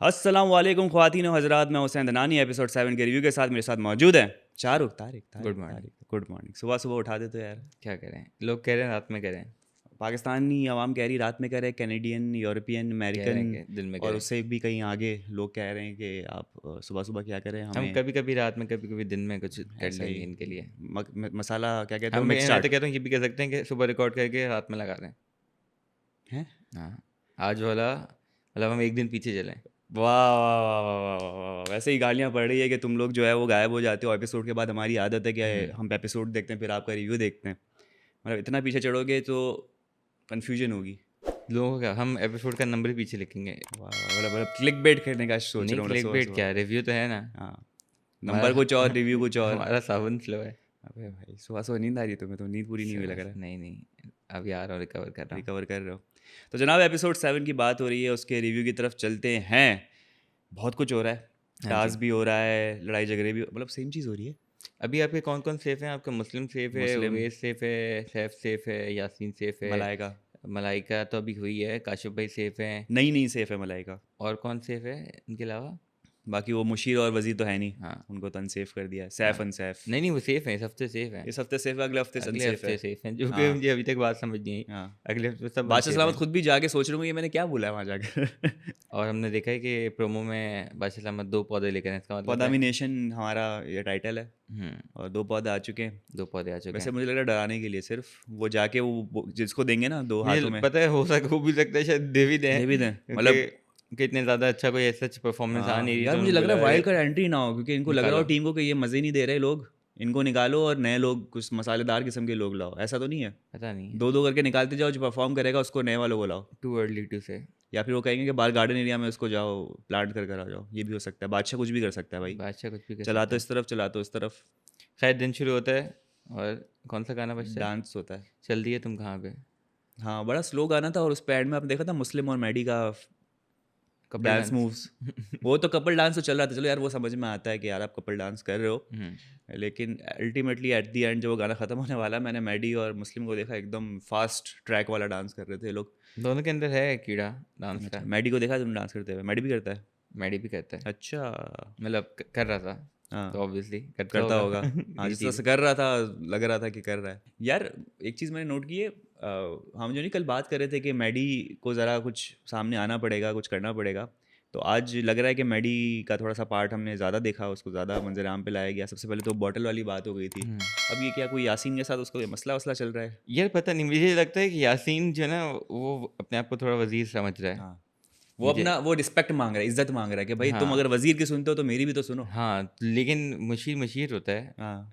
अस्सलाम वालेकुम ख्वातीन और हज़रात, मैं हुसैन दनानी एपिसोड 7 के रिव्यू के साथ मेरे साथ मौजूद हैं चारुक Tariq Tariq good morning. Tariq good morning. सुबह सुबह उठा देते हो यार। क्या करें, लोग कह रहे हैं रात में करें। पाकिस्तानी आवाम कह रही रात में करे, कैनेडियन, यूरोपियन, कह रहे अमेरिकन हैं कि दिन में और करें। उससे भी कहीं आगे लोग कह रहे हैं कि आप सुबह सुबह क्या करें, हम हमें कभी कभी रात में, कभी कभी दिन में कुछ कर ऐसा ही लेंगे इनके लिए। मसाला क्या कहते हो, हम मिक्स मैं तो चाट कहता हूँ ये भी कह सकते हैं कि सुबह रिकॉर्ड करके रात में लगा दें। है। हाँ, आज वाला मतलब हम एक दिन पीछे चलें। वाह वाह वाह वाह वाह वाह वाह वाह। वैसे ही गालियाँ पड़ रही है कि तुम लोग जो है वो गायब हो जाते हो एपिसोड के बाद। हमारी आदत है कि हम्म। हम एपिसोड देखते हैं फिर आपका रिव्यू देखते हैं। मतलब इतना पीछे चढ़ोगे तो कन्फ्यूजन होगी। लोगों को क्या, हम एपिसोड का नंबर ही पीछे लिखेंगे। वाह वाह, मतलब क्लिक बेट करने का सोच नहीं, रहा हूँ मतलब क्लिक सुबह बेट सुबह। क्या, रिव्यू तो है ना। हाँ, नंबर हमारा कुछ और, रिव्यू कुछ और। हमारा सावन स्लो है। अबे भाई, सुबह सुबह नींद आ रही है तुम्हें? तो नींद पूरी नहीं हुई लग रहा है। नहीं नहीं, अभी आ रहा हूँ, रिकवर कर रहा हूँ। रिकवर कर रहे हो। तो जनाब एपिसोड 7 की बात हो रही है, उसके रिव्यू की तरफ चलते हैं। बहुत कुछ हो रहा है, हाँ जी। टास्क भी हो रहा है, लड़ाई झगड़े भी, मतलब सेम चीज़ हो रही है। अभी आपके कौन कौन सेफ हैं? आपका मुस्लिम सेफ है, मुस्लिम, उवैस सेफ है, सैफ सेफ है, यासीन सेफ है। मलाइका। मलाइका तो अभी हुई है, काशिफ भाई सेफ हैं। नहीं नहीं, सेफ है मलाइका। और कौन सेफ है इनके अलावा? बाकी वो मुशीर और वजीर तो है नहीं, हाँ। उनको तो अनसेफ कर दिया है। हाँ, सैफ अनसेफ। नहीं नहीं, वो सेफ हैं, इस हफ्ते सेफ हैं। इस हफ्ते सेफ है, अगले हफ्ते से अगले अनसेफ है। हफ्ते सेफ हैं, जो कि हाँ मुझे अभी तक बात समझ नहीं आई। हाँ। अगले हफ्ते सब बादशाह अनसेफ सलामत हैं। खुद भी जाके सोच रहा हूँ ये मैंने क्या बोला है वहाँ जाकर। और हमने देखा है कि प्रोमो में बादशाह सलामत 2 पौधे लेकर हैं, इसका मतलब है। पौधामिनेशन हमारा ये टाइटल है हम्म। और 2 पौधे आ चुके हैं। 2 पौधे आ चुके वैसे हैं। मुझे लग रहा है डराने के लिए सिर्फ वो जाके वो जिसको देंगे ना 2 हाथों मुझे में पता है, हो भी सकता है शायद दे भी दें, दे भी दें, क्योंकि मतलब। कि इतने ज़्यादा अच्छा कोई ऐसा परफॉर्मेंस आ नहीं रही, यार तो मुझे उन्होंने लग रहा बोला है है वाइल्ड कार्ड एंट्री ना हो, क्योंकि इनको लग रहा हो निकालो। टीम को कि ये मज़े नहीं दे रहे लोग, इनको निकालो और नए लोग कुछ मसालेदार किस्म के लोग लाओ। ऐसा तो नहीं है? पता नहीं, 2-2 करके निकालते जाओ, जो परफॉर्म करेगा उसको नए वालों को लाओ। टू अर्ली टू से। या फिर वो कहेंगे कि बाहर गार्डन एरिया में उसको जाओ प्लांट कर कर आ जाओ, ये भी हो सकता है। बादशाह कुछ भी कर सकता है भाई। बादशाह कुछ भी कर चला सकता तो है। इस तरफ, चला तो इस तरफ। शायद दिन शुरू होता है, और कौन सा गाना बजता है? डांस होता है। चल दिए तुम कहाँ पे। हाँ, बड़ा स्लो गाना था और उस पे एड में आपने देखा था मुस्लिम और मैडी का कपल डांस डांस। मूव्स। वो तो कपल डांस तो चल रहा था, चलो यार वो समझ में आता है कि यार आप कपल डांस कर रहे हो। लेकिन अल्टीमेटली एट द एंड जब वो गाना ख़त्म होने वाला, मैंने मैडी और मुस्लिम को देखा एकदम फास्ट ट्रैक वाला डांस कर रहे थे ये लोग। दोनों के अंदर है कीड़ा डांस अच्छा, का। मैडी को देखा तुमने डांस करते हुए? मैडी भी करता है? मैडी भी करता है, अच्छा। मतलब कर रहा था, तो हाँ, ऑब्वियसली करता करता होगा। होगा। हाँ, जिस तरह इसीलिए। से कर रहा था, लग रहा था कि कर रहा है यार। एक चीज़ मैंने नोट की है, हम जो नहीं कल बात कर रहे थे कि मैडी को ज़रा कुछ सामने आना पड़ेगा, कुछ करना पड़ेगा। तो आज लग रहा है कि मैडी का थोड़ा सा पार्ट हमने ज़्यादा देखा, उसको ज़्यादा मंजर आम पे लाया गया। सबसे पहले तो बॉटल वाली बात हो गई थी। हम्म। अब ये क्या कोई यासीन के साथ उसका कोई मसला वसला चल रहा है? यार पता नहीं, मुझे लगता है कि यासीन जो है ना, वो अपने आप को थोड़ा वजीर समझ रहा है। हाँ, वो मुझे। अपना वो रिस्पेक्ट मांग रहा है, इज्जत मांग रहा है कि भाई तुम हाँ अगर वजीर की सुनते हो तो मेरी भी तो सुनो। हाँ, लेकिन मशीर मशीर होता है। हाँ,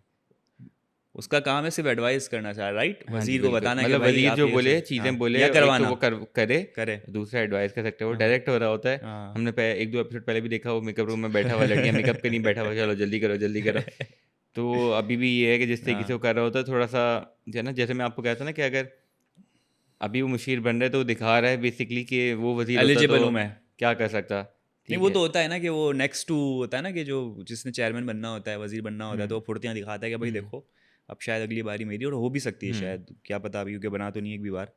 उसका काम है सिर्फ एडवाइस करना, चाह राइट, हाँ जी वजीर को बिल्कुल, बताना है कि मतलब भाई वजीर आप जो ये बोले हाँ, चीज़ें बोले, या एक तो करवाना वो करे, करे। दूसरा एडवाइस कर सकते हो, वो हाँ डायरेक्ट हो रहा होता है। हाँ। हमने 1-2 एपिसोड पहले भी देखा, वो मेकअप रूम में बैठा हुआ, लड़कियां मेकअप के नहीं बैठा हुआ, चलो जल्दी करो जल्दी करो। तो अभी भी ये है कि जिस तरीके से हाँ, वो कर रहा होता है, थोड़ा सा जो है ना, जैसे मैं आपको कहता था ना कि अगर अभी वो मुशीर बन रहा है तो वो दिखा रहा है बेसिकली कि वो वजीर होता तो एलिजिबल हूँ मैं। क्या कर सकता। नहीं, ठीक वो है। तो होता है ना कि वो नेक्स्ट टू होता है ना, कि जो जिसने चेयरमैन बनना होता है, वजीर बनना होता है, तो हम्म। वो फुर्तियाँ दिखाता है कि भाई हम्म। देखो अब शायद अगली बारी मेरी, और हो भी सकती है हम्म। शायद, क्या पता, अभी क्योंकि बना तो नहीं एक भी बार।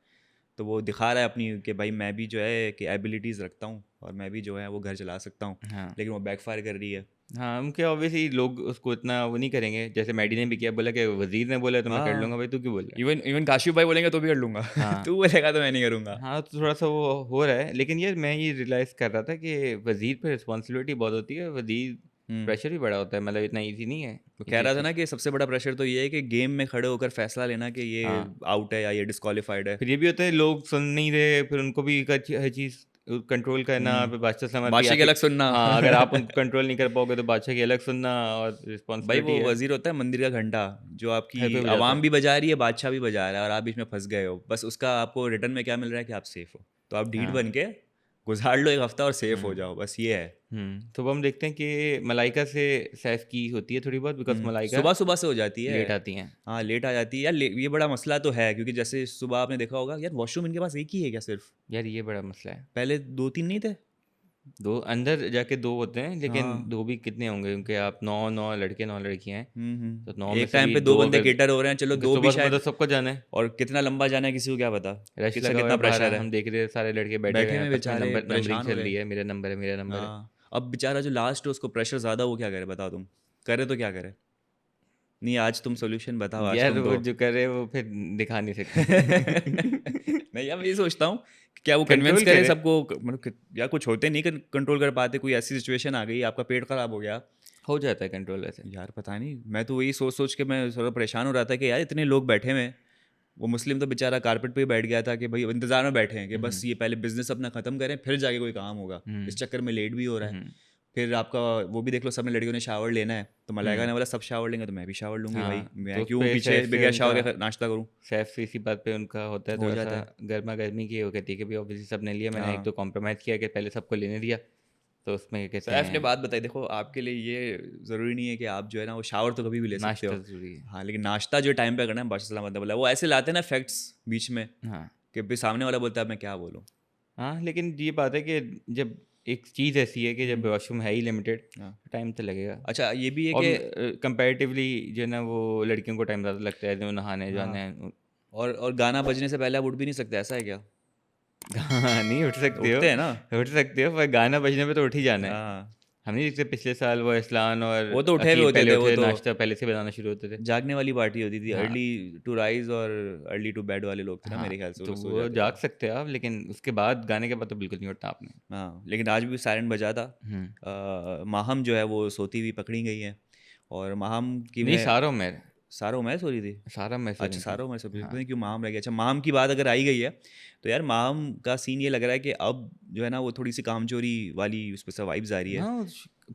तो वो दिखा रहा है अपनी कि भाई मैं भी जो है कि एबिलिटीज़ रखता हूँ और मैं भी जो है वो घर चला सकता हूँ। हाँ लेकिन वो बैकफायर कर रही है। हाँ, उनके ऑब्वियसली लोग उसको इतना वो नहीं करेंगे, जैसे मैडी ने भी किया, बोला कि वजीर ने बोला तो मैं कर लूंगा, हाँ, भाई तू क्यों बोल रहा है। इवन इवन काशिफ भाई बोलेंगे तो भी कर लूंगा। हाँ तू बोलेगा तो मैं नहीं करूंगा। हाँ, तो थोड़ा सा वो हो रहा है, लेकिन यार मैं ये रियलाइज़ कर रहा था कि वजीर पे रिस्पॉन्सिबिलिटी बहुत होती है, वजीर हम्म। प्रेशर भी बड़ा होता है, मतलब इतना ईजी नहीं है वो ये कह रहा चीज़। था ना कि सबसे बड़ा प्रेशर तो ये है कि गेम में खड़े होकर फैसला लेना कि ये हाँ, आउट है या ये डिस्क्वालीफाइड है। फिर ये भी होता है लोग सुन नहीं रहे, फिर उनको भी हर चीज़ कंट्रोल करना, फिर बादशाह समझ भी बादशाह की आके। अलग सुनना। हाँ, अगर आप उनको कंट्रोल नहीं कर पाओगे तो बादशाह की अलग सुनना, और भाई वो रिस्पॉन्सिबिलिटी है। वजीर होता है मंदिर का घंटा, जो आपकी हर कोई बजाता आवाम है। भी बजा रही है, बादशाह भी बजा रहा है, और आप बीच में फंस गए हो। बस उसका आपको रिटर्न में क्या मिल रहा है कि आप सेफ हो, तो आप ढीठ हाँ। बन के गुजार लो एक हफ्ता और सेफ हो हम्म। जाओ, बस ये है। तो अब हम देखते हैं कि मलाइका से सैफ की होती है थोड़ी बहुत, बिकॉज मलाइका सुबह सुबह से हो जाती है। लेट आती हैं। हाँ, लेट आ जाती है यार। ये बड़ा मसला तो है, क्योंकि जैसे सुबह आपने देखा होगा यार, वॉशरूम इनके पास एक ही है क्या सिर्फ? यार ये बड़ा मसला है। पहले 2-3 नहीं थे? दो अंदर जाके दो होते हैं, लेकिन हाँ। दो भी कितने होंगे, क्योंकि आप 9 लड़के 9 लड़कियां हैं, तो 9 में एक से टाइम भी पे 2 दो बंदे अगर, केटर हो रहे हैं, चलो क्योंकि 2 भी सुबह सुबह तो शायद, सबको जाना है, और कितना लंबा जाना है किसी को क्या पता, रश किसका लगा हुआ कितना है बाहर, प्रेशर है। हम देख रहे हैं सारे लड़के बैठे हुए बैठे हैं में आपस में, बेचारे नंबरिंग परेशान हो चल रहे रही हैं। है, मेरा नंबर है, मेरा नंबर है। हाँ, अब बेचारा जो लास्ट है उसको प्रेशर ज़्यादा, वो क्या करे बताओ तुम? करे तो क्या करे? नहीं, आज तुम सॉल्यूशन बताओ, आज यार तुम वो दो। जो कर रहे हैं वो फिर दिखा नहीं सकते। नहीं यार, मैं ये सोचता हूँ कि क्या वो कन्विंस कंट्रोल करे करे। सबको, मतलब या कुछ होते नहीं कंट्रोल कर पाते, कोई ऐसी सिचुएशन आ गई आपका पेट खराब हो गया। हो जाता है कंट्रोल ऐसे। यार पता नहीं, मैं तो वही सोच सोच के मैं थोड़ा परेशान हो रहा था कि यार इतने लोग बैठे हुए हैं। वो मुस्लिम तो बेचारा कारपेट पे ही बैठ गया था कि भाई इंतजार में बैठे हैं कि बस हम्म। ये पहले बिजनेस अपना खत्म करें फिर जाके कोई काम होगा। इस हम्म। चक्कर में लेट भी हो रहा है। हम्म। फिर आपका वो भी देख लो, सबने लड़कियों ने शावर लेना है, तो मलाइका हम्म। ने बोला सब शावर लेंगे तो मैं भी शावर लूंगी भाई, हाँ, तो मैं उस क्यों पे पीछे सैफ से बगैर उनका, शावर के नाश्ता करूँ। सैफ से इसी बात पे उनका होता है हो थोड़ा सा जाता है। गर्मा गर्मी की, वो कहती है कि भाई ऑब्वियसली सबने लिया, मैंने एक हाँ, तो कॉम्प्रोमाइज़ किया कि पहले सबको लेने दिया, तो उसमें क्या कहते सैफ ने हैं, बात बताई, देखो आपके लिए ये ज़रूरी नहीं है कि आप जो है ना वो शावर तो कभी भी ले सकते नाश्ता हो। ज़रूरी है। हाँ, लेकिन नाश्ता जो टाइम पे करना है, बादशाह सलामत ने बोला, वो ऐसे लाते हैं ना फैक्ट्स बीच में हाँ। कि फिर सामने वाला बोलता है अब मैं क्या बोलूँ। हाँ, लेकिन ये बात है कि जब एक चीज़ ऐसी है कि जब वॉशरूम है ही लिमिटेड, हाँ, टाइम तो लगेगा। अच्छा ये भी है और कि कंपैरेटिवली जो है ना वो लड़कियों को टाइम ज़्यादा लगता है जो नहाने जाना हाँ, है। और गाना बजने से पहले आप उठ भी नहीं सकते, ऐसा है क्या? हाँ, नहीं उठ सकते हो, उठते हैं ना। उठ सकते हो, पर गाना बजने पे तो उठ ही जाना है। हाँ, हम नहीं देखते पिछले साल वो इस्लान और वो तो उठे हुए अकीब होते पहले थे, वो उठे, तो नाश्ता पहले से बनाना शुरू होते थे। जागने वाली पार्टी होती थी, हाँ। अर्ली टू राइज और अर्ली टू बेड वाले लोग थे ना, हाँ, मेरे ख्याल से वो तो लोग सो वो जाते थे। जाग सकते हैं आप, लेकिन उसके बाद गाने के बाद तो बिल्कुल नहीं उठना आपने। हाँ, लेकिन आज भी सायरन बजा था। हम्म। माहम जो है वो सोती हुई पकड़ी गई है, और माहम की नहीं, मैं, सारों में, सारो मैं सो रही थी। सारा में सो अच्छा, रही थी। सारो में सो रही थी, हाँ। पता नहीं क्यों माहम रह गया। अच्छा, माहम की बात अगर आई गई है, तो यार माहम का सीन ये लग रहा है कि अब जो है ना वो थोड़ी सी कामचोरी वाली उस पर सब वाइब्स आ रही है। हाँ,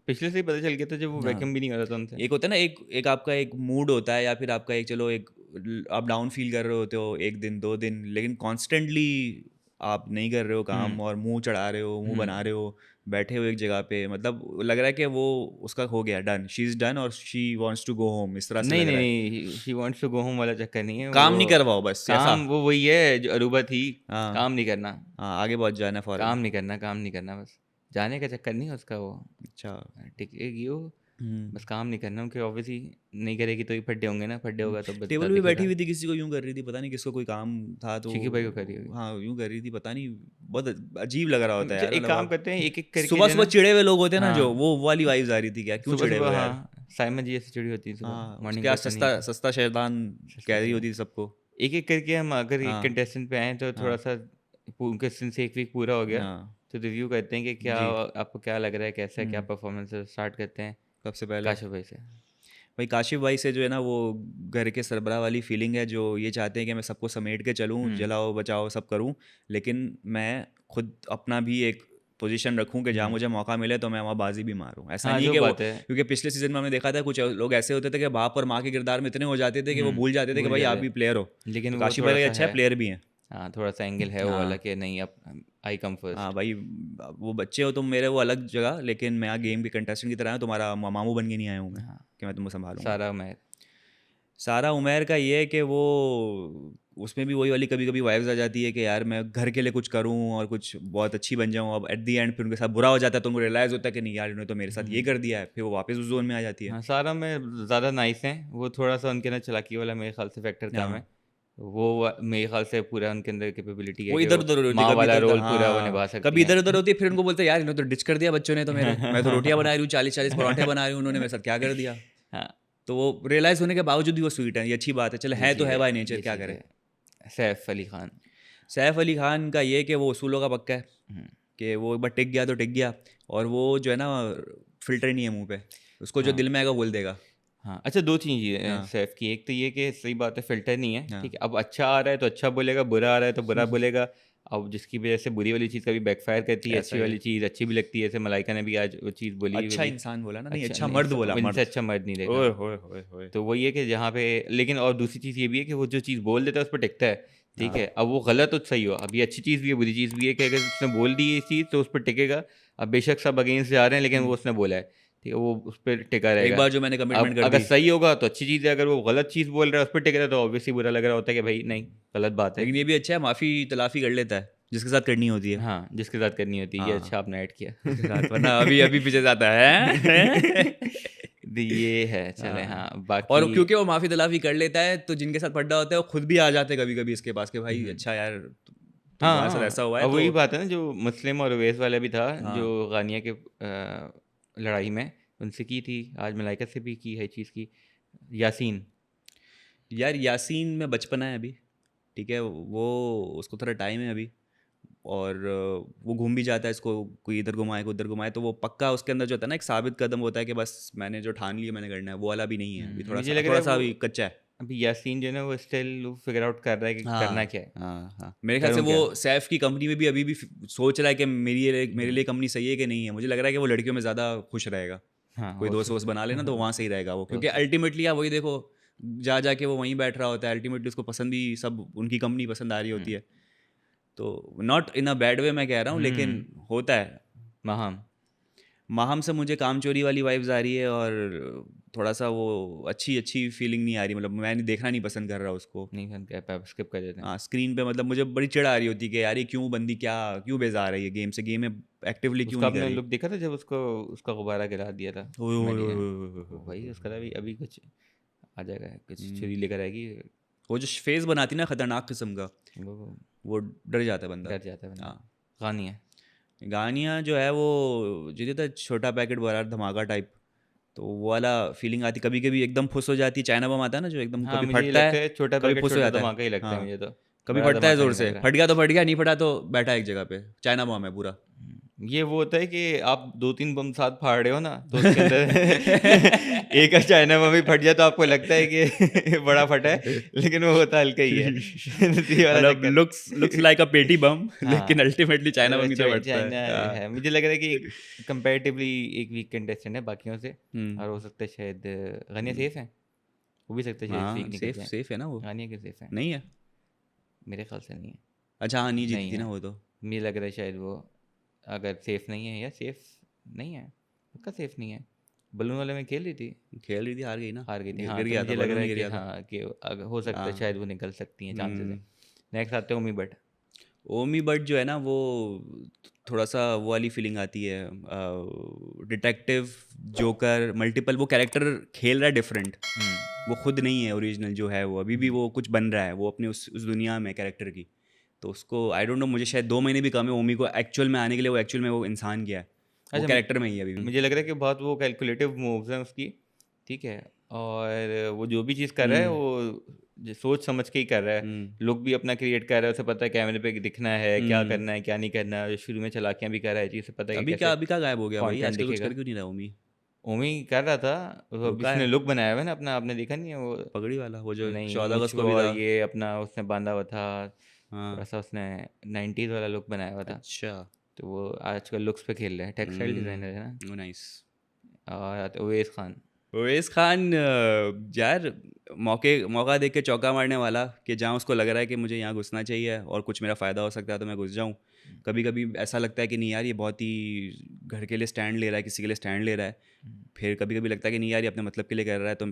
पिछले से ही पता चल गया था जब वो हाँ, वैक्यूम भी नहीं कर रहा था उनसे। एक होता है ना, एक एक आपका एक मूड होता है, या फिर आपका एक, चलो एक आप डाउन फील कर रहे होते हो एक दिन 2 दिन, लेकिन कॉन्स्टेंटली आप नहीं कर रहे हो हम्म। काम, और मुंह चढ़ा रहे हो, मुंह हम्म। बना रहे हो, बैठे हो एक जगह पे, मतलब लग रहा है कि वो उसका हो गया, डन, शी इज़ डन और she wants to go home, इस तरह से नहीं लग नहीं रहा है। नहीं, she wants to go home वाला चक्कर नहीं है काम वो। नहीं करवाओ बस, ऐसा। काम वो वही है जो अरूबा थी, हाँ, काम नहीं करना, हाँ, आगे बहुत जाना है फॉरन। काम नहीं करना, काम नहीं करना, बस जाने का चक्कर नहीं है उसका, वो अच्छा। टिकेगी वो, हम्म। बस काम नहीं करना, क्योंकि ऑब्वियसली नहीं करेगी तो ही फड्डे होंगे ना, फड्डे होगा तो बता टेबल पे बैठी दिखेगा। हुई थी, किसी को यूं कर रही थी, पता नहीं किसको कोई काम था तो, शिकी भाई को करी होगी। हाँ यूं कर रही थी, पता नहीं, बहुत अजीब लग रहा होता है अच्छा, यार, एक मतलब काम आप करते हैं, एक एक करके सुबह जो है सुबह ना। चिड़े हुए लोग होते हैं ना, जो हाँ, वो वाली वाइब्स आ रही थी, क्या क्यों सुबह चिड़े सुबह, हुए यार। हाँ, साइमन जी ऐसे चिड़ी होती है सुबह, हाँ, मॉर्निंग क्या पर्सन नहीं सस्ता थे। सस्ता शैतान कह सस्ता रही से होती थी सबको। एक एक करके हम अगर एक हाँ, कंटेस्टेंट पे आए तो थोड़ा हाँ, सा उनके सिंस एक वीक पूरा हो गया, हाँ, तो रिव्यू करते हैं कि क्या जी। आपको क्या लग रहा है, कैसा है, क्या हम्म। परफॉर्मेंस है। स्टार्ट करते हैं सबसे पहले काशिफ भाई से। भाई काशिफ भाई से, जो है ना वो घर के सरबराह वाली फीलिंग है, जो ये चाहते हैं कि मैं सबको समेट के चलूँ, हम्म। जलाओ बचाओ सब करूँ, लेकिन मैं खुद अपना भी एक पोजीशन रखूं कि जहाँ हम्म। मुझे मौका मिले तो मैं वहाँ बाजी भी मारूं। ऐसा हाँ, नहीं है जो कि वो, बात है, क्योंकि पिछले सीजन में हमने देखा था कुछ लोग ऐसे होते थे कि बाप और माँ के किरदार में इतने हो जाते थे कि वो भूल जाते थे कि भूल भाई आप जाते भी हैं, प्लेयर हो। लेकिन तो वो काशिफ भाई थोड़ा का सा अच्छा है, है। प्लेयर भी हैं। हाँ, थोड़ा सा एंगल है वो वाला हाँ, कि नहीं, अब आई कम हाँ फर्स्ट। भाई, वो बच्चे हो तुम मेरे, वो अलग जगह, लेकिन मैं यहाँ गेम के कंटेस्टेंट की तरह हूँ, तुम्हारा मामू बन के नहीं आया हूँ मैं, हाँ, कि मैं तुम्हें संभालूंगा। सारा मैं। सारा उमैर का ये है कि वो, उसमें भी वही वाली कभी कभी वाइब्स आ जाती है कि यार मैं घर के लिए कुछ करूं और कुछ बहुत अच्छी बन जाऊं, अब एट दी एंड फिर उनके साथ बुरा हो जाता है तो उनको रियलाइज़ होता है कि नहीं यार इन्होंने तो मेरे साथ ये कर दिया है, फिर वो वापस उस जोन में आ जाती है। हाँ, सारा में ज़्यादा नाइस हैं, वो थोड़ा सा उनके अंदर चालाकी वाला मेरे ख्याल से फैक्टर कम है। हाँ, मेरे ख्याल से पूरा उनके अंदर कैपेबिलिटी है वो कि इधर वो उधर होती है, माँ कभी वाला इधर उधर, रोल पूरा वो हाँ निभा सकती कभी हैं। इधर उधर होती है, फिर उनको बोलते हैं यार इन्होंने तो डिच कर दिया बच्चों ने तो मेरे, मैं तो रोटियां बना रही हूँ, 40-40 पराठे बना रही हूँ, उन्होंने मेरे साथ क्या कर दिया। हाँ, तो वो रियलाइज़ होने के बावजूद भी वो स्वीट है, ये अच्छी बात है, चलो ये है तो चीज़ है है, बाय नेचर, ये क्या चीज़ करें। है। सैफ अली खान। सैफ अली खान का ये कि वो उसूलों का पक्का है, हम्म। कि वो एक बार टिक गया तो टिक गया, और वो जो है ना फिल्टर नहीं है मुंह पे, उसको जो हाँ। दिल में आएगा बोल देगा। हाँ, अच्छा, दो चीज़ है हाँ, सैफ की, एक तो ये कि सही बात है फिल्टर नहीं है, हाँ। ठीक है, अब अच्छा आ रहा है तो अच्छा बोलेगा, बुरा आ रहा है तो बुरा बोलेगा। अब जिसकी वजह से बुरी वाली चीज़ कभी बैकफायर करती है, ऐसा अच्छी ही है। वाली चीज़ अच्छी भी लगती है, जैसे मलाइका ने भी आज वो चीज़ बोली अच्छा अभी। इंसान बोला ना, नहीं अच्छा अच्छा नहीं, मर्द बोला, इनसे मर्द। अच्छा मर्द नहीं देखा। ओए होए होए होए। तो वही है कि जहाँ पे, लेकिन और दूसरी चीज़ ये भी है कि वो जो चीज़ बोल देता है उस पर टिकता है, ठीक हाँ, है, अब वो गलत हो सही हो, अब ये अच्छी चीज़ भी है बुरी चीज़ भी है कि अगर उसने बोल दी ये चीज़ तो उस पर टिकेगा। अब बेशक सब अगेंस्ट जा रहे हैं, लेकिन वो उसने बोला है, ठीक है, वो उस पर टिका एक रहेगा। बार जो मैंने कमिटमेंट अब कर अगर दी। सही होगा तो अच्छी चीज़ है, अगर वो गलत चीज़ बोल रहा है उस पर टिक रहा है तो ऑब्वियसली बुरा लग रहा होता है कि भाई नहीं, गलत बात है। लेकिन ये भी अच्छा है, माफ़ी तलाफ़ी कर लेता है। जिसके साथ करनी होती है। हाँ जिसके साथ करनी होती है। ये हाँ अच्छा आपने ऐड किया। उसके साथ, वरना अभी अभी पीछे जाता है। तो ये है चले। हाँ। हाँ बाकी और क्योंकि वो माफी तलाफी कर लेता है, तो जिनके साथ पड्डा होता है वो खुद भी आ जाते हैं कभी कभी इसके पास, कि भाई अच्छा यार तुम्हारे साथ ऐसा हाँ हुआ है अब तो। वही बात है ना, जो मुस्लिम और अवैस वाला भी था, जो हाँ गानिया के लड़ाई में उनसे की थी, आज मलाइका से भी की है चीज़ की। यासीन। यार यासीन में बचपना है अभी, ठीक है, वो उसको थोड़ा टाइम है अभी, और वो घूम भी जाता है, इसको कोई इधर घुमाए कोई उधर घुमाए, तो वो पक्का उसके अंदर जो होता है ना एक साबित कदम होता है कि बस मैंने जो ठान लिया मैंने करना है, वो वाला भी नहीं है अभी, मुझे लग रहा थोड़ा है सा वो अभी कच्चा है। अभी यासीन जो है ना, वो स्टिल फिगर आउट कर रहा है कि करना हाँ क्या है, हाँ हाँ, मेरे ख्याल से करूँ वो क्या। सैफ की कंपनी में भी अभी भी सोच रहा है कि मेरे लिए कंपनी सही है कि नहीं है। मुझे लग रहा है कि वो लड़कियों में ज़्यादा खुश रहेगा, हाँ कोई हो दोस्त वोस्त बना लेना तो सकता। वहाँ सही रहेगा वो, हो क्योंकि सकता। अल्टीमेटली आप वही देखो, जा जाके वो वहीं बैठ रहा होता है, अल्टीमेटली उसको पसंद भी सब उनकी कंपनी पसंद आ रही होती है। तो not in a bad way मैं कह रहा हूँ, लेकिन होता है। महाम माहम से मुझे कामचोरी वाली वाइब्स आ रही है, और थोड़ा सा वो अच्छी अच्छी फीलिंग नहीं आ रही, मतलब मैं देखना नहीं पसंद कर रहा उसको। नहीं खान क्या, स्किप कर देते हैं। हाँ स्क्रीन पे मतलब मुझे बड़ी चिढ़ आ रही होती है कि यार ये क्यों बंदी, क्या क्यों बेजार आ रही है गेम से, गेम में एक्टिवली क्यों उसका नहीं कर आपने रही। लुक देखा था जब उसको उसका गुब्बारा गिरा दिया था ओए ओए मैडी ओए ने। ओए ओए ओए वो ओए भाई ओए उसका अभी अभी कुछ आ जाएगा, कुछ हम्म, छुरी लेकर आएगी। वो जो फेस बनाती ना खतरनाक किस्म का, वो वो डर जाता है बंदा। डर जाता है बंदा। हाँ कहानी है। गानियाँ जो है वो जो देता है छोटा पैकेट बड़ा धमाका टाइप, तो वो वाला फीलिंग आती कभी कभी, एकदम फुस हो जाती है। चाइना बम आता है ना जो एकदम हाँ कभी मुझे ये फटता लगता है है छोटा कभी पैकेट फुस हो छोटा जाता है। धमाका ही लगता है हाँ मुझे तो। कभी बड़ा फटता है धमाका ज़ोर नहीं से, लग रहा। फट गया तो फट गया, नहीं फटा तो बैठा एक जगह पे, चाइना बम है पूरा। ये वो होता है कि आप 2-3 बम साथ फाड़ रहे हो ना, तो उसके अंदर एक का चाइना बम भी फट जाए तो आपको लगता है कि बड़ा फटा है, लेकिन वो होता हल्का ही है। तो ये वाला मतलब लुक्स चक्कर। लाइक अ पेटी बम, लेकिन हाँ अल्टीमेटली चाइना बम की तरह फटता चाइना है। है, मुझे लग रहा है कि कंपैरेटिवली एक वीक कंटेस्टेंट है बाकियों से। हम्म और हो सकता है शायद गानिया हम्म, सेफ है, हो भी सकता है शायद वीक हाँ निकल सेफ जाए। सेफ है ना वो। गानिया के सेफ है, नहीं है, मेरे ख्याल से नहीं है। अच्छा हाँ नहीं जीती नहीं थी ना है, वो तो। मुझे लग रहा है शायद वो, अगर सेफ नहीं है या सेफ नहीं है, पक्का सेफ नहीं है। बलून वाले में खेल रही थी, खेल रही थी, हार गई ना, हार गई थी। गिर हाँ गिर तो गया था, मुझे लग रहा बलून है गिर कि गया था। हाँ कि अगर हो सकता है शायद हाँ वो निकल सकती हैं, चांसेस है। हम्म, नेक्स्ट आते हैं उमी बट। ओमी बट जो है ना वो थोड़ा सा वो वाली फीलिंग आती है, डिटेक्टिव जोकर मल्टीपल, वो कैरेक्टर खेल रहा है डिफरेंट, वो खुद नहीं है ओरिजिनल जो है, वो अभी भी वो कुछ बन रहा है, वो अपने उस दुनिया में कैरेक्टर की। तो उसको आई डोंट नो, मुझे शायद 2 महीने भी कम है ओमी को एक्चुअल में आने के लिए, वो एक्चुअल में वो इंसान क्या है, वो अच्छा कैरेक्टर में ही है अभी भी। मुझे लग रहा है कि बहुत वो कैलकुलेटिव मूव्स हैं उसकी, ठीक है। और वो जो भी चीज़ कर रहा है हम्म वो सोच समझ के ही कर रहा है। हम्म लुक भी अपना क्रिएट कर रहा है, उसे पता है कैमरे पे दिखना है, क्या हम्म। करना है क्या नहीं करना है। शुरू में चालाकियाँ भी कर रहा है जी, उसे पता है कि कैसे अभी क्या गायब हो गया भाई, कंटेंट आजकल कुछ दिखेगा। कर क्यों नहीं रहा ओमी। ओमी कर रहा था, वो अभी रुका उसने है लुक बनाया हुआ है ना अपना, आपने देखा नहीं है वो। पगड़ी वाला, वो जो नहीं 14 अगस्त मूछ को भी और था। ये अपना उसने बांधा हुआ था, थोड़ा हाँ सा उसने 90s वाला लुक बनाया हुआ था। अच्छा। तो वो आजकल लुक्स पे खेल रहा है, टेक्सटाइल डिज़ाइनर है ना। ओ नाइस। और उवैस खान। ओवेस खान यार मौका देख के चौका मारने वाला, कि जहाँ उसको लग रहा है कि मुझे यहाँ घुसना चाहिए और कुछ मेरा फ़ायदा हो सकता है तो मैं घुस जाऊँ। कभी कभी ऐसा लगता है कि नहीं यार ये बहुत ही घर के लिए स्टैंड ले रहा है, किसी के लिए स्टैंड ले रहा है। फिर कभी कभी लगता है कि नहीं यार ये अपने मतलब के लिए कर रहा है, तो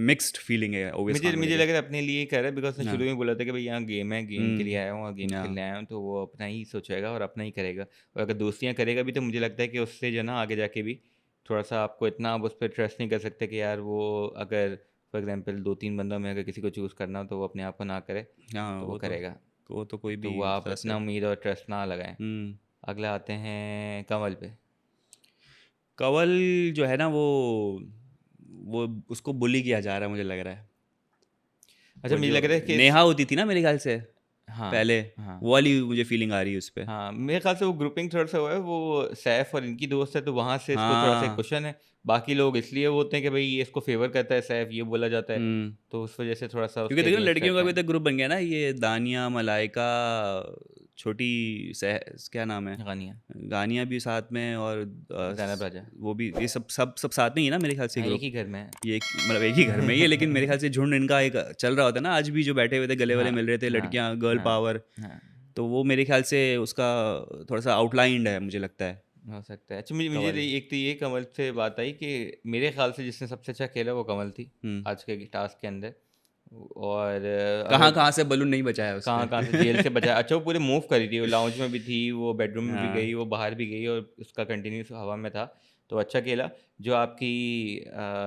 मिक्स्ड फीलिंग है ओवेस मुझे खान को मुझे लेके। लग रहा है अपने लिए ही कर रहा है, बिकॉज उसने शुरू हाँ में बोला था कि भाई यहाँ गेम है, गेम के लिए आया हूँ और गेम या खेलने आया हूँ, तो वो अपना ही सोचेगा और अपना ही करेगा। और अगर दोस्तियाँ करेगा भी तो मुझे लगता है कि उससे जो है ना आगे जाके भी थोड़ा सा आपको इतना आप उस पर ट्रस्ट नहीं कर सकते कि यार वो, अगर फॉर एग्जांपल 2-3 बंदों में अगर किसी को चूज़ करना हो तो वो अपने आप को ना करे, हाँ तो वो करेगा। वो तो कोई तो भी वो आप तरह इतना से। उम्मीद और ट्रस्ट ना लगाएं। हम्म। अगला आते हैं कंवल पे। कंवल जो है ना वो उसको बुली किया जा रहा है मुझे लग रहा है। अच्छा वो मुझे जो लग रहा है कि नेहा होती थी ना मेरे ख्याल से हाँ पहले, हाँ वो वाली मुझे फीलिंग आ रही है उस पे। हाँ मेरे ख्याल से वो ग्रुपिंग थोड़ा सा हुआ है, वो सैफ और इनकी दोस्त है तो वहाँ से इसको थोड़ा सा हाँ क्वेश्चन है। बाकी लोग इसलिए वो होते हैं कि भाई ये इसको फेवर करता है सैफ, ये बोला जाता है, हम्म। तो उस वजह से थोड़ा सा क्योंकि उसके देखो ना अगेंस्ट लड़कियों का रहते भी हैं। तो ग्रुप बन गया ना, ये दानिया मलाइका छोटी सह क्या नाम है, गानिया गानिया भी साथ में, और जैनब राजा। वो भी, ये सब साथ में ही है ना मेरे ख्याल से हाँ एक ग्रुप। ही घर में है। ये मतलब एक ही घर में ही है, लेकिन मेरे ख्याल से झुंड इनका एक चल रहा होता है ना, आज भी जो बैठे हुए थे गले वाले हाँ मिल रहे थे हाँ लड़कियां, गर्ल हाँ पावर। हाँ तो वो मेरे ख्याल से उसका थोड़ा सा आउटलाइंड है मुझे लगता है हो सकता है। अच्छा मुझे मुझे कंवल। एक तो ये कमल से बात आई कि मेरे ख्याल से जिसने सबसे अच्छा खेला वो कमल थी हम्म आज के टास्क के अंदर। और कहाँ अगर कहाँ से बलून नहीं बचाया उसने। कहाँ से जेल से बचाया। अच्छा, वो पूरे मूव करी थी, वो लाउंज में भी थी, वो बेडरूम में भी हाँ गई, वो बाहर भी गई, और उसका कंटिन्यूस हवा में था। तो अच्छा खेला। जो आपकी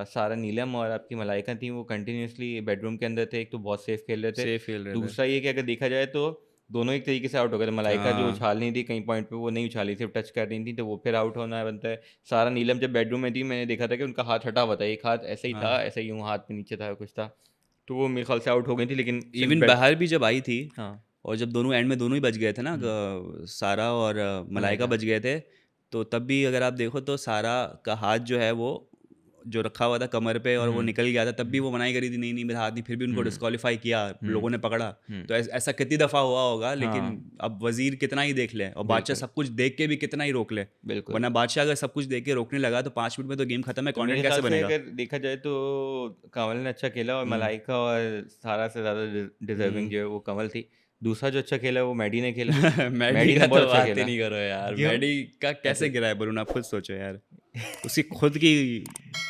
सारा नीलम और आपकी मलाइका थी, वो कंटिन्यूसली बेडरूम के अंदर थे। एक तो बहुत सेफ खेल रहे थे। सेफ खेल रहे थे। दूसरा ये कि अगर देखा जाए तो दोनों एक तरीके से आउट हो गए थे। मलाइका जो हाँ उछाल नहीं थी कहीं पॉइंट पे, वो नहीं उछाली, सिर्फ टच कर रही थी, तो वो फिर आउट होना बनता है। सारा नीलम जब बेडरूम में थी, मैंने देखा था कि उनका हाथ हटा हुआ था, एक हाथ ऐसे ही था, हाँ। ऐसे ही यूँ हाथ में नीचे था कुछ था, तो वो मेरे ख्याल से आउट हो गई थी। लेकिन सिंस इवन बेड, बाहर भी जब आई थी, हाँ, और जब दोनों एंड में दोनों ही बच गए थे ना, सारा और मलाइका मलाइका, बच गए थे, तो तब भी अगर आप देखो तो सारा का हाथ जो है वो जो रखा हुआ था कमर पे और वो निकल गया था, तब भी वो मनाई करी थी नहीं नहीं मेरा हाथ नहीं, फिर भी उनको डिस्क्वालीफाई किया, लोगों ने पकड़ा। तो ऐसा कितनी दफ़ा हुआ होगा, लेकिन हाँ, अब वजीर कितना ही देख ले और बादशाह बिल्कुल, सब कुछ देख के भी कितना ही रोक ले, बिल्कुल। वरना बादशाह अगर सब कुछ देख के रोकने लगा तो 5 मिनट में तो गेम खत्म है, तो मेरे कंटेंट ख्याल कैसे से बनेगा। अगर देखा जाए तो कंवल ने अच्छा खेला, और मलाइका और सारा से ज़्यादा डिजर्विंग जो है वो कंवल थी। दूसरा जो अच्छा खेला वो मैडी ने खेला। मैडी मैडी ने का बहुत तो अच्छा बात ही खेला। नहीं करो यार, क्यों? मैडी का कैसे ऐसे गिरा है बलून, आप खुद सोचो यार, उसकी खुद की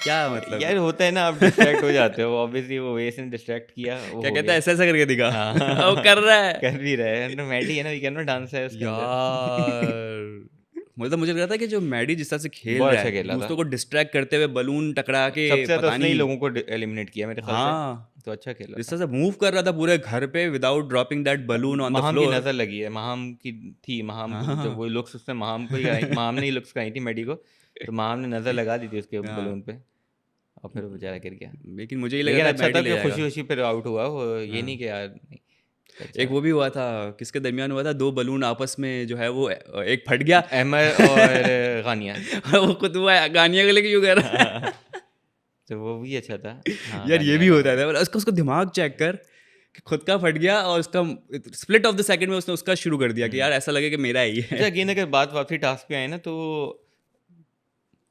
क्या मतलब। यार होता है ना, आप डिस्ट्रैक्ट हो जाते हो, ऑब्वियसली वो वेस ने डिस्ट्रैक्ट किया, वो क्या हो कहता है, गया। ऐसा ऐसा करके दिखा वो हाँ कर रहा है कर भी रहे हैं, तो मैडी है ना, वीकेंड में डांस है उसके अंदर। यार। मतलब मुझे लग रहा था कि जो मैडी जिस तरह से खेल बहुत रहा अच्छा है खेला था। दूसरों को डिस्ट्रैक्ट करते हुए बलून टकरा के, सबसे ज़्यादा पता उसने ही नहीं। लोगों को एलिमिनेट किया मेरे ख्याल से, हाँ, तो अच्छा खेला जिस था। तरह से मूव कर रहा था पूरे घर पे without dropping that balloon on the महाम की फ्लोर। नज़र लगी है, महाम की थी, महाम को जब हाँ वो लुक्स उसने महाम को ही कराई, महाम ने ही लुक्स कराई थी मैडी को, तो महाम ने नज़र लगा दी थी उसके हाँ, बलून पे, और फिर वो बेचारा गिर गया। लेकिन मुझे ही लगा लेकिन था अच्छा मैडी था ले कि जाएगा। खुशी-खुशी फिर आउट हुआ वो, ये नहीं हाँ, कि यार नहीं, तो एक अच्छा। वो भी हुआ था, किसके दरमियान हुआ था, दो बलून आपस में जो है वो एक फट गया अहमर और गानिया। और वो खुद वो गानिया को लेके क्यों कर रहा है तो वो भी अच्छा था। हाँ, यार ये गानिया भी का होता वो। है, मतलब उसका उसका दिमाग चेक कर कि खुद का फट गया और उसका स्प्लिट ऑफ द सेकंड में उसने उसका शुरू कर दिया कि हुँ। यार ऐसा लगे कि मेरा ही अच्छा, है। अगेन अगर बात वापसी टास्क पे आए ना, तो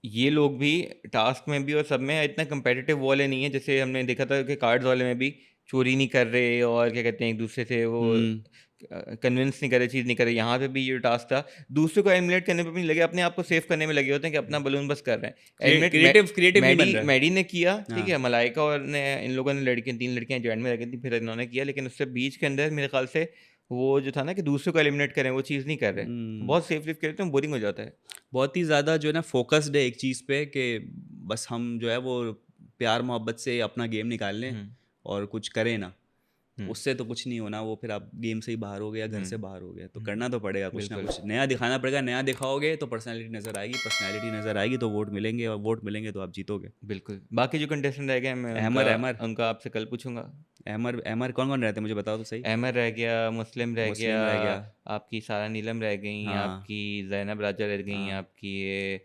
ये लोग भी टास्क में भी और सब में इतना कम्पेटिटिव वाले नहीं है, जैसे हमने देखा था कि कार्ड्स वाले में भी चोरी नहीं कर रहे, और क्या कहते हैं एक दूसरे से वो हम्म, कन्विंस नहीं कर रहे, चीज़ नहीं कर रहे। यहाँ पे भी ये टास्क था, दूसरे को एलिमिनेट करने पे भी नहीं लगे, अपने आप को सेव करने में लगे होते हैं कि अपना बलून बस कर रहे हैं एलिमिनेट। क्रिएटिव क्रिएटिव नहीं बन मैडी रहा है। मैडी ने किया, ठीक हाँ, है, मलाइका और ने, इन लोगों ने, लड़कियां, 3 लड़कियां ज्वाइन में लगी थी, फिर इन्होंने किया, लेकिन उससे बीच के अंदर मेरे ख्याल से वो जो था ना कि दूसरे को एलिमिनेट करें, वो चीज़ नहीं कर रहे, तो हम्म, बहुत सेफ सेफ खेलते हैं, बोरिंग हो जाता है। बहुत ही ज़्यादा जो है ना फोकस्ड है एक चीज़ पे कि बस हम जो है वो प्यार मोहब्बत से अपना गेम निकाल लें हम्म और कुछ करें ना, हम्म उससे तो कुछ नहीं होना, वो फिर आप गेम से ही बाहर हो गए या घर से हम्म बाहर हो गए, तो हम्म, करना तो पड़ेगा कुछ ना बिल्कुल कुछ नया दिखाना पड़ेगा, नया दिखाओगे तो पर्सनैलिटी नज़र आएगी, पर्सनैलिटी नज़र आएगी तो वोट मिलेंगे और वोट मिलेंगे तो आप जीतोगे। बिल्कुल। बाकी जो कंटेस्टेंट रह गए, मैं अहमर उनका अहमर उनका आपसे कल पूछूंगा। अहमर अहमर कौन कौन रहते हैं मुझे बताओ तो सही। अहमद रह गया, मुस्लिम रह गया, मुस्लिम रह गया। आपकी सारा नीलम रह गई, हाँ आपकी ज़ैनब राजा रह गई, हाँ, आपकी ये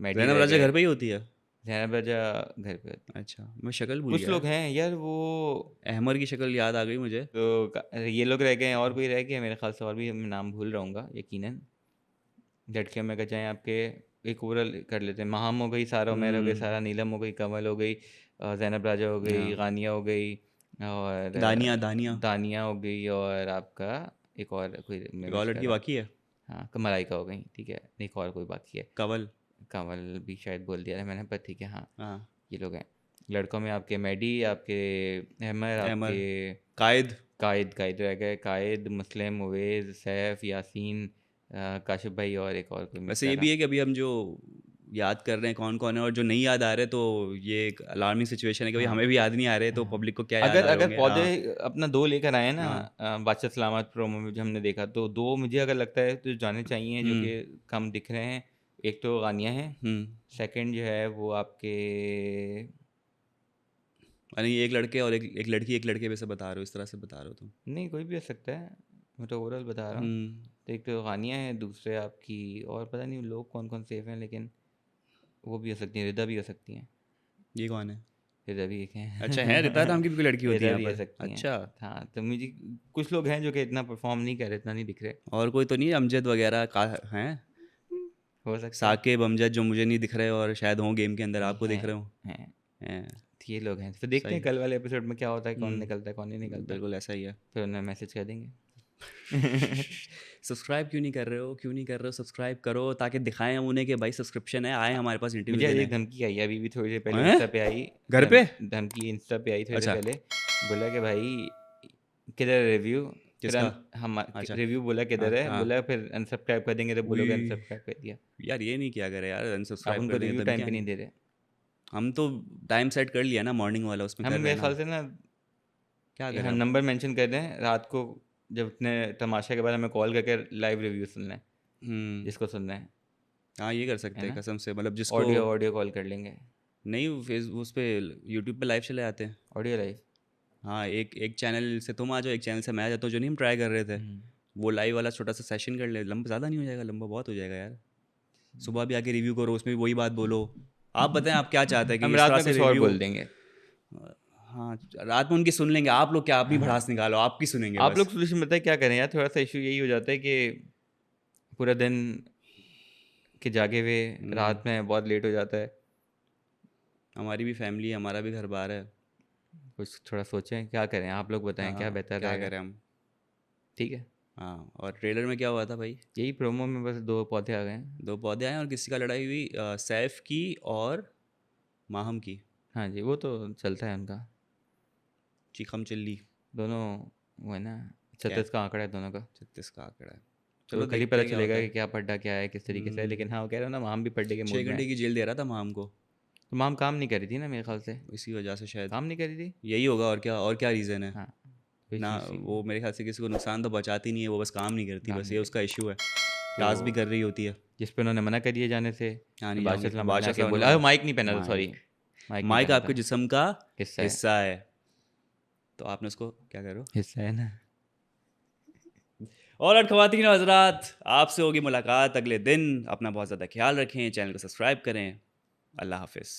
मैडी जैनब रह राजा गए। घर पे ही होती है। ज़ैनब राजा घर पे होती। अच्छा, मैं शक्ल भूल कुछ गया लोग यार, हैं यार वो, अहमर की शक्ल याद आ गई मुझे। तो ये लोग रह गए हैं, और कोई रह गया मेरे ख्याल से, और भी मैं नाम भूल रहा हूँ यकीनन। लड़कियों में अगर जाएँ आपके, एक ओवरऑल कर लेते हैं, महाम हो गई, सारा उमर हो गई, हम्म, सारा नीलम हो गई, कमल हो गई, ज़ैनब राजा हो गई, हाँ, गानिया हो गई, और दानिया दानिया, दानिया हो गई, और आपका एक और कोई मैं एक मिस और कर लड़की रहा हूँ। बाकी है, हाँ, मलाइका हो गई, ठीक है, एक और कोई बाकी है, कंवल। कंवल भी शायद बोल दिया था मैंने, पर ठीक है, हाँ, हाँ, ये लोग हैं। लड़कों में आपके मैडी, आपके अहमद, अहमर, आपके कायद। कायद, कायद रह गए, कायद, मुस्लिम, उवैस, सैफ, यासीन, काशिफ भाई, और एक और कोई मिस वैसे कर ये रहा भी हूँ। है कि अभी हम जो याद कर रहे हैं कौन कौन है और जो नहीं याद आ रहे, तो ये एक अलार्मिंग सिचुएशन है कि भाई हाँ हमें भी याद नहीं आ रहे, तो हाँ। पब्लिक को क्या याद अगर आ रहे अगर होंगे। पौधे हाँ अपना 2 लेकर आए ना, हाँ, बादशाह सलामत प्रोमो में जो हमने देखा, तो 2 मुझे अगर लगता है तो जाने चाहिए, जो हम्म कि कम दिख रहे हैं। एक तो गानिया है, हम्म, सेकंड जो है वो आपके, यानी एक लड़के और एक लड़की, एक लड़के पे से बता रहे हो, इस तरह से बता रहे हो तुम। नहीं कोई भी हो सकता है, मैं तो ओवरऑल बता रहा हूँ। तो एक तो गानिया है, दूसरे आपकी, और पता नहीं लोग कौन कौन सेफ हैं, लेकिन वो भी हो सकती हैं, रिदा भी हो सकती हैं, ये कौन है। रिदा भी एक अच्छा है, रिता नाम है। की भी कोई लड़की होती है रिदा यहाँ भी हो पर। सकती हैं। अच्छा, हाँ, तो मुझे कुछ लोग हैं जो कि इतना परफॉर्म नहीं कर रहे, इतना नहीं दिख रहे। और कोई तो नहीं है, अमजद वगैरह का हैं, हो सकता है। साकिब अमजद जो मुझे नहीं दिख रहे और शायद हों गेम के अंदर, नहीं आपको दिख हैं, रहे हो। हैं, हैं, तो ये लोग हैं। फिर देखते हैं सही। कल वाले एपिसोड में क्या होता है, कौन निकलता है, कौन नहीं निकलता। बिल्कुल ऐसा ही है। फिर उन्हें मैसेज कर देंगे। सब्सक्राइब क्यों नहीं कर रहे हो, क्यों नहीं कर रहे हो? सब्सक्राइब करो ताकि दिखाएं हम उन्हें कि भाई सब्सक्रिप्शन है, आए हमारे पास इंटरव्यू मुझे देने। एक धमकी आई है अभी भी थोड़ी देर पहले हैं? इंस्टा पे आई। घर पे? धमकी इंस्टा पे आई थोड़ी देर अच्छा। पहले। बोला कि भाई किधर है रिव्यू, फिर किसका? हम अच्छा। रिव्यू बोला किधर है, हाँ। बोला फिर अनसब्सक्राइब कर देंगे, तो बोलोगे उई। अनसब्सक्राइब कर दिया। यार ये नहीं किया करे यार, आप अनसब्सक्राइब उनको कर देंगे रिव्यू तभी टाइम क्या पे नहीं नहीं। दे रहे। हम तो टाइम सेट कर लिया ना, मॉर्निंग वाला, उसमें हम कर रहे मेरे हैं ना। ख्याल से ना क्या करें यहाँ अब? नंबर मेंशन कर रहे हैं, रात को जब इतने तमाशा के बाद हमें कॉल करके लाइव रिव्यू सुनना है, जिसको सुनना हाँ ये कर सकते है हैं ना, कसम से, मतलब जिसको ऑडियो कॉल कर लेंगे, नहीं, फेस उस पे यूट्यूब पे लाइव चले आते हैं। Audio live. हाँ, एक एक चैनल से तुम आ जाओ, एक चैनल से मैं आ जाता हूँ, जो नहीं हम ट्राई कर रहे थे, वो लाइव वाला छोटा सा सेशन कर ले। लंबा ज़्यादा नहीं हो जाएगा? लंबा बहुत हो जाएगा यार। सुबह भी आके रिव्यू करो, उसमें भी वही बात बोलो। आप बताएं आप क्या चाहते हैं कि हम इस रात तरह में से कुछ और रिव्यू? बोल देंगे। हाँ, रात में उनकी सुन लेंगे। आप लोग क्या, आप भी भड़ास निकालो, आपकी सुनेंगे आप बस। लोग सोल्यूशन बताए क्या करें यार, थोड़ा सा इशू यही हो जाता है कि पूरा दिन के जागे हुए रात में बहुत लेट हो जाता है। हमारी भी फैमिली है, हमारा भी घर बार है। कुछ थोड़ा सोचें क्या करें, आप लोग बताएं क्या हाँ, बेहतर क्या रहेगा। करें हम। ठीक है, हाँ, और ट्रेलर में क्या हुआ था भाई? यही प्रोमो में बस 2 पौधे आ गए हैं। 2 पौधे आए और किसी का लड़ाई हुई, सैफ की और माहम की। हाँ जी, वो तो चलता है उनका, चिखम चिल्ली। दोनों वो है ना, 36 का आंकड़ा है दोनों का। 36 का आंकड़ा है। तो चलो कल ही देखते पता हैं क्या चलेगा होता कि है। क्या पड्डा क्या है, किस तरीके से है। लेकिन हाँ, वो कह रहे हो ना, माम भी पड्डे के 6 मूड में घंटे है। की जेल दे रहा था माहम को, तो माम काम नहीं कर रही थी ना मेरे ख्याल से, इसी वजह से शायद। काम नहीं कर रही थी। यही होगा, और क्या रीज़न है हाँ, कोई ना। चीज़ वो मेरे ख्याल से किसी को नुकसान तो पहुंचाती नहीं है, वो बस काम नहीं करती, काम बस नहीं ये करती। उसका इशू है। टास्क भी तो कर रही होती है। जिस पे उन्होंने मना कर दिए जाने से, हाँ, तो नहीं जाऊँगी। बादशाह सलाम बादशाह बना के साहब ने बोला, बोला, माइक नहीं पहना था, सॉरी, माइक माइक नहीं माइक पहना आपके था, जिस्म का हिस्सा है, हिस्सा है, तो आपने उसको क्या करो। हिस्सा है ना। और ख़वातीन और हज़रात, आपसे होगी मुलाकात अगले दिन। अपना बहुत ज़्यादा ख्याल रखें, चैनल को सब्सक्राइब करें। अल्लाह हाफ़िज़।